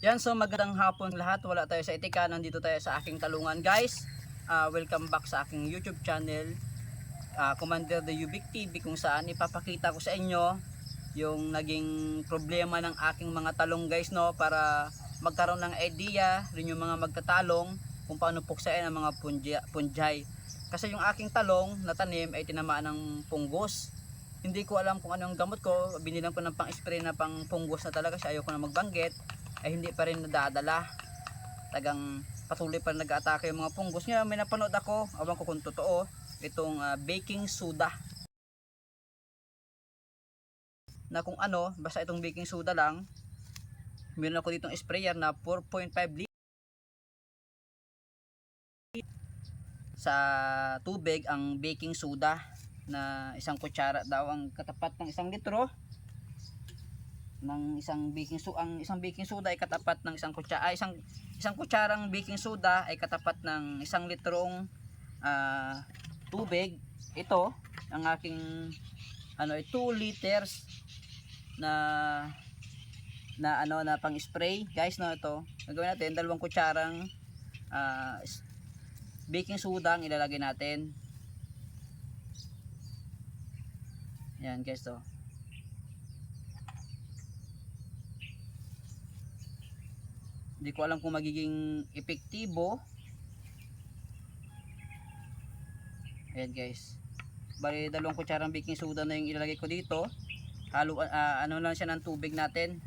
Yan, so magandang hapon lahat. Wala tayo sa Etika, nandito tayo sa aking talungan guys. Welcome back sa aking YouTube channel, Commander the Ubik TV, kung saan ipapakita ko sa inyo yung naging problema ng aking mga talong guys, no, para magkaroon ng idea rin yung mga magtatalong kung paano puksain ang mga punjay. Kasi yung aking talong na tanim ay tinamaan ng punggos. Hindi ko alam kung anong gamot ko, binilang ko ng pang-spray na pang punggos na talaga siya, ayoko na magbanggit, ay hindi pa rin nadadala. Tagang patuloy pa rin nag-aatake yung mga punggos. Ngayon may napanood ako, awan ko kung totoo, itong baking soda. Na kung ano, basta itong baking soda lang, meron ako ditong sprayer na 4.5 liters sa tubig ang baking soda, na isang kutsara daw ang katapat ng 1 litro ng isang baking soda ay katapat ng isang kutsarang baking soda ay katapat ng 1 litrong tubig. Ito ang aking 2 liters na pang spray guys, no. Ito gagawin natin, 2 kutsarang baking soda ang ilalagay natin. Yan guys, to. Hindi ko alam kung magiging epektibo. Ayan guys, bali 2 kutsarang baking soda na yung ilalagay ko dito. Haluan, lang siya ng tubig natin.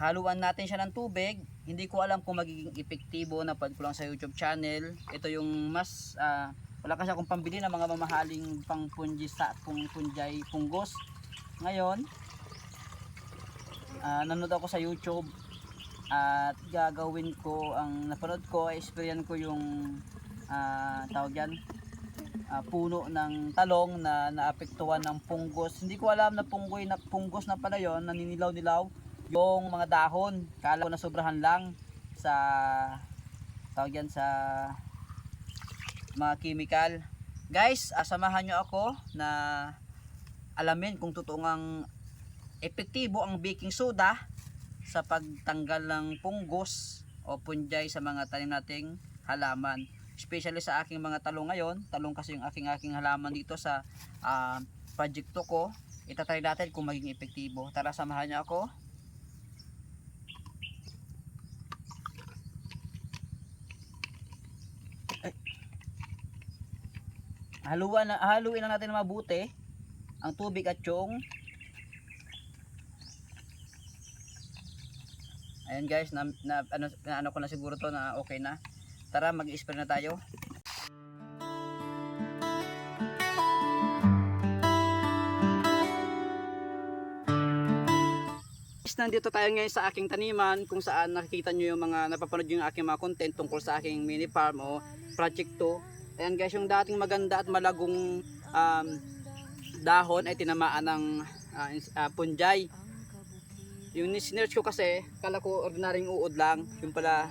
Haluan natin siya ng tubig. Hindi ko alam kung magiging epektibo, napad ko lang sa YouTube channel. Ito yung mas wala kasi akong pambili ng mga mamahaling pang punjay punggos. Ngayon nanood ako sa YouTube at gagawin ko, ang napanood ko ay sprayan ko yung tawag yan, puno ng talong na naapektuhan ng punggos. Hindi ko alam na punggos na pala yon, naninilaw-nilaw yung mga dahon. Kala ko na sobrahan lang sa tawag yan, sa mga chemical. Guys, samahan nyo ako na alamin kung totoo ngang epektibo ang baking soda sa pagtanggal ng punggos o punjay sa mga tanim nating halaman, especially sa aking mga talong ngayon. Talong kasi yung aking halaman dito sa projecto ko. Itatry natin kung maging epektibo. Tara, samahan nyo ako. Haluin lang natin mabuti ang tubig at yung ayan guys, ano ko na siguro to na okay na. Tara, mag-spray na tayo. Nandito tayo ngayon sa aking taniman, kung saan nakikita nyo yung mga napapanood yung aking mga content tungkol sa aking mini farm o project 2. Ayan guys, yung dating maganda at malagong dahon ay tinamaan ng punjay. Yung sinerch ko kasi, kala ko ordinaryong uod lang, yung pala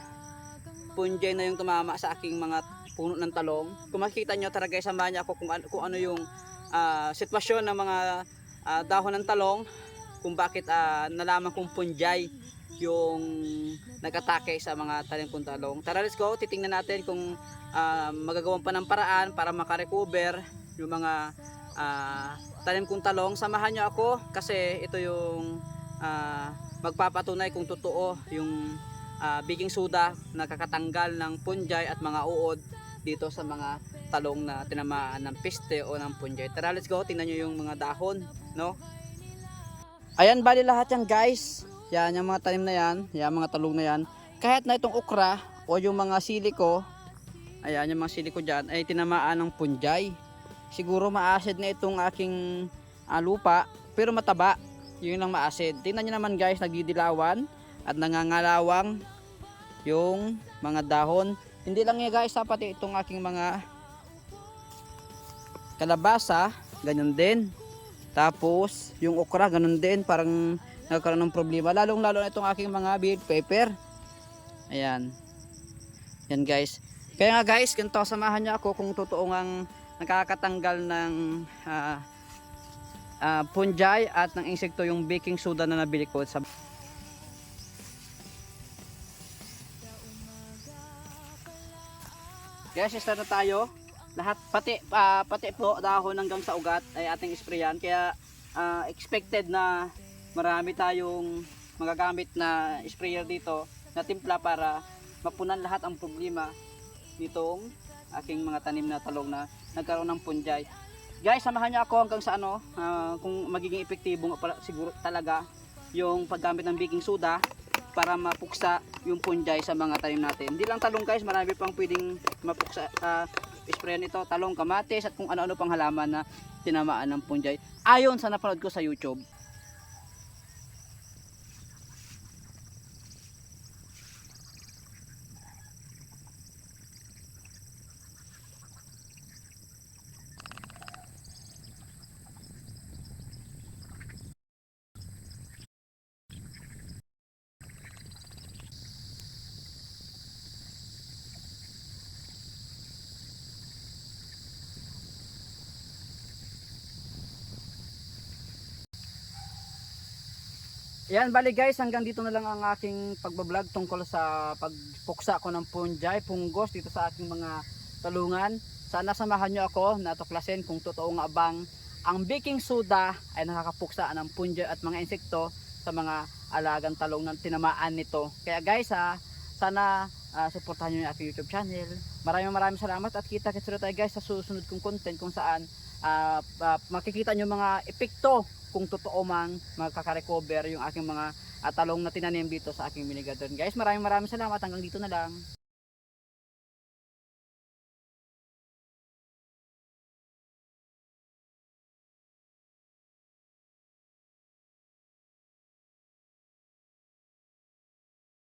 punjay na yung tumama sa aking mga puno ng talong. Kung makikita nyo, tara guys, samahan niyo ako kung ano yung sitwasyon ng mga dahon ng talong, kung bakit nalaman kong punjay yung nag-atake sa mga tanim kong talong. Tara, let's go. Titingnan natin kung magagawan pa ng paraan para makarecover yung mga tanim kong talong. Samahan nyo ako kasi ito yung magpapatunay kung totoo yung baking soda na kakatanggal ng punjay at mga uod dito sa mga talong na tinamaan ng peste o ng punjay. Tara, let's go. Tingnan nyo yung mga dahon, no? Ayan, bali lahat yan guys. Yan, yung mga tanim na yan, yung mga talong na yan. Kahit na itong okra o yung mga sili ko, ayan, yung mga sili ko dyan, ay tinamaan ng punjay. Siguro ma-acid na itong aking lupa, pero mataba. Yun lang ma-acid. Tingnan nyo naman guys, nagdidilawan at nangangalawang yung mga dahon. Hindi lang yan guys, pati itong aking mga kalabasa, ganyan din. Tapos yung okra ganun din, parang nagkaroon ng problema, lalo na itong aking mga bell pepper. Ayan. Yan guys. Kaya nga guys, ganito, samahan niyo ako kung totoo ngang nakakatanggal ng punjay at ng insekto yung baking soda na nabili ko sa Guys, start na tayo. Lahat pati po dahon hanggang sa ugat ay ating sprayan. Kaya expected na marami tayong magagamit na sprayer dito na timpla para mapunan lahat ang problema nitong aking mga tanim na talong na nagkaroon ng punjay. Guys, samahan niyo ako hanggang sa kung magiging epektibo siguro talaga yung paggamit ng baking soda para mapuksa yung punjay sa mga tanim natin. Hindi lang talong guys, marami pang pwedeng mapuksa sprayan ito, talong, kamatis at kung ano-ano pang halaman na tinamaan ng punjay. Ayon sa napanood ko sa YouTube. Yan, bali guys, hanggang dito na lang ang aking pagbablog tungkol sa pagpuksa ko ng punjay, punggos dito sa aking mga talungan. Sana samahan nyo ako na tuklasin kung totoo nga bang ang baking soda ay nakakapuksa ng punjay at mga insekto sa mga alagang talong na tinamaan nito. Kaya guys, sana suportahan nyo yung aking YouTube channel. Maraming salamat at kita-kits tayo guys sa susunod kong content kung saan makikita nyo mga epekto kung totoo mang makaka-recover yung aking mga talong na tinanim dito sa aking mini garden. Guys, maraming salamat. Hanggang dito na lang.